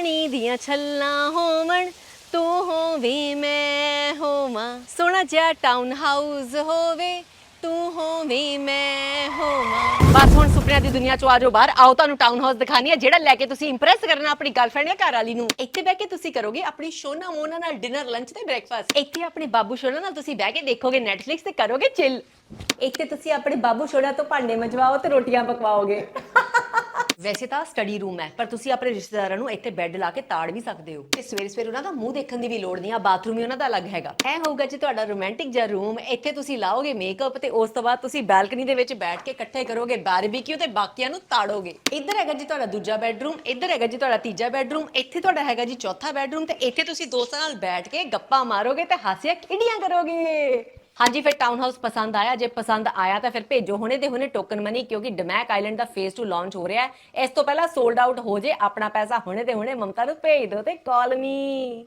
ਪਾਣੀ ਦੀਆਂ ਛੱਲਾਂ ਹੋਵਣ, ਤੂੰ ਹੋਵੇਂ ਮੈਂ ਹੋਵਾਂ। ਸੋਹਣਾ ਜਿਹਾ ਟਾਊਨ ਹਾਊਸ ਹੋਵੇ, ਤੂੰ ਹੋਵੇਂ ਮੈਂ ਹੋਵਾਂ। ਬਸ ਹੁਣ ਸੁਪਨਿਆਂ ਦੀ ਦੁਨੀਆ ਚੋਂ ਆ ਜਾਓ ਬਾਹਰ। ਆਓ ਤੁਹਾਨੂੰ ਟਾਊਨ ਹਾਊਸ ਦਿਖਾਣੀ ਹੈ, ਜਿਹੜਾ ਲੈ ਕੇ ਤੁਸੀਂ ਇੰਪ੍ਰੈਸ ਕਰਨਾ ਆਪਣੀ ਗਰਲਫ੍ਰੈਂਡ ਜਾਂ ਘਰ ਵਾਲੀ ਨੂੰ। ਇੱਥੇ ਬਹਿ ਕੇ ਤੁਸੀਂ ਕਰੋਗੇ ਆਪਣੀ ਸ਼ੋਨਾ ਮੋਨਾ ਨਾਲ ਡਿਨਰ, ਲੰਚ ਤੇ ਬ੍ਰੇਕਫਾਸਟ। ਇੱਥੇ ਆਪਣੇ ਬਾਬੂ ਸ਼ੋਨਾ ਨਾਲ ਤੁਸੀਂ ਬਹਿ ਕੇ ਦੇਖੋਗੇ ਨੈਟਫਲਿਕਸ ਤੇ ਕਰੋਗੇ ਚਿਲ। ਇੱਥੇ ਤੁਸੀਂ ਆਪਣੇ ਬਾਬੂ ਸ਼ੋਨਾ ਤੋਂ ਭਾਂਡੇ ਮਜਵਾਓ ਤੇ ਰੋਟੀਆਂ ਪਕਵਾਓਗੇ। ਵੈਸੇ ਤਾਂ ਸਟੱਡੀ ਰੂਮ ਹੈ, ਪਰ ਤੁਸੀਂ ਆਪਣੇ ਰਿਸ਼ਤੇਦਾਰਾਂ ਨੂੰ ਇੱਥੇ ਬੈੱਡ ਲਾ ਕੇ ਤਾੜ ਵੀ ਸਕਦੇ ਹੋ ਤੇ ਸਵੇਰੇ ਸਵੇਰੇ ਉਹਨਾਂ ਦਾ ਮੂੰਹ ਦੇਖਣ ਦੀ ਵੀ ਲੋੜ ਨਹੀਂ ਆ। ਬਾਥਰੂਮ ਵੀ ਉਹਨਾਂ ਦਾ ਅਲੱਗ ਹੈਗਾ। ਇਹ ਹੋਊਗਾ ਜੀ ਤੁਹਾਡਾ ਰੋਮਾਂਟਿਕ ਜਿਹਾ ਰੂਮ। ਇੱਥੇ ਤੁਸੀਂ ਲਾਓਗੇ ਮੇਕਅਪ ਤੇ ਉਸ ਤੋਂ ਬਾਅਦ ਤੁਸੀਂ ਬਾਲਕਨੀ ਦੇ ਵਿੱਚ ਬੈਠ ਕੇ ਇਕੱਠੇ ਕਰੋਗੇ ਬਾਰਬੀਕਿਊ ਤੇ ਬਾਕੀਆਂ ਨੂੰ ਤਾੜੋਗੇ। ਇੱਧਰ ਹੈਗਾ ਜੀ ਤੁਹਾਡਾ ਦੂਜਾ ਬੈਡਰੂਮ, ਇੱਧਰ ਹੈਗਾ ਜੀ ਤੁਹਾਡਾ ਤੀਜਾ ਬੈਡਰੂਮ, ਇੱਥੇ ਤੁਹਾਡਾ ਹੈਗਾ ਜੀ ਚੌਥਾ ਬੈਡਰੂਮ ਤੇ ਇੱਥੇ ਤੁਸੀਂ ਦੋਸਤਾਂ ਨਾਲ ਬੈਠ ਕੇ ਗੱਪਾਂ ਮਾਰੋਗੇ ਤੇ ਹਾਸਿਆ ਖੇਡੀਆਂ ਕਰੋਗੇ। ਹਾਂਜੀ, ਫਿਰ ਟਾਊਨ ਹਾਊਸ ਪਸੰਦ ਆਇਆ? ਜੇ ਪਸੰਦ ਆਇਆ ਤਾਂ ਫਿਰ ਭੇਜੋ ਹੁਣੇ ਦੇ ਹੁਣੇ ਟੋਕਨ ਮਨੀ, ਕਿਉਂਕਿ ਡਮੈਕ ਆਈਲੈਂਡ ਦਾ ਫੇਜ਼ 2 ਲਾਂਚ ਹੋ ਰਿਹਾ ਹੈ। ਇਸ ਤੋਂ ਪਹਿਲਾਂ ਸੋਲਡ ਆਊਟ ਹੋ ਜੇ, ਆਪਣਾ ਪੈਸਾ ਹੁਣੇ ਦੇ ਹੁਣੇ ਮਮਤਾ ਨੂੰ ਭੇਜ ਦਿਓ ਤੇ ਕਾਲ ਮੀ।